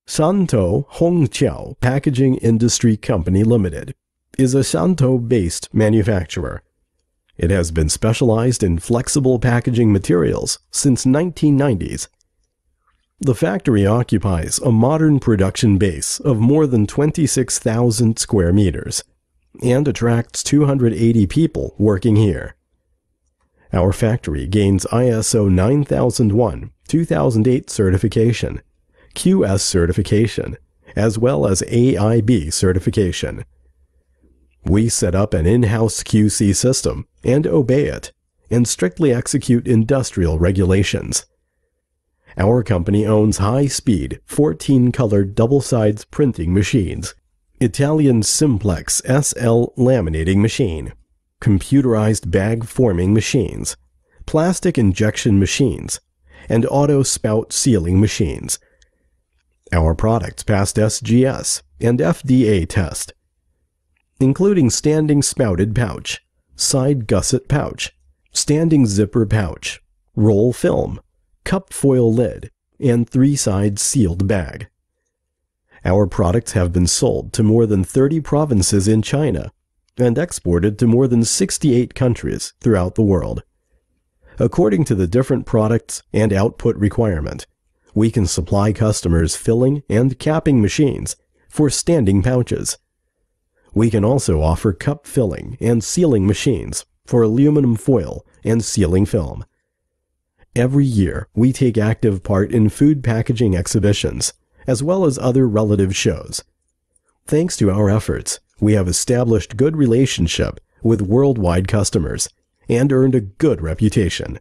Shantou Hongqiao Packaging Industry Company Limited is a Shantou-based manufacturer. It has been specialized in flexible packaging materials since 1990s. The factory occupies a modern production base of more than 26,000 square meters and attracts 280 people working here. Our factory gains ISO 9001-2008 certification, QS certification, as well as AIB certification. We set up an in-house QC system and obey it, and strictly execute industrial regulations. Our company owns high-speed, 14-colored double-sides printing machines, Italian Simplex SL laminating machine, computerized bag forming machines, plastic injection machines, and auto spout sealing machines. Our products passed SGS and FDA test, including standing spouted pouch, side gusset pouch, standing zipper pouch, roll film, cup foil lid, and three-side sealed bag. Our products have been sold to more than 30 provinces in China and exported to more than 68 countries throughout the world. According to the different products and output requirement, we can supply customers filling and capping machines for standing pouches. We can also offer cup filling and sealing machines for aluminum foil and sealing film. Every year, we take active part in food packaging exhibitions, as well as other relative shows. Thanks to our efforts, we have established good relationship with worldwide customers and earned a good reputation.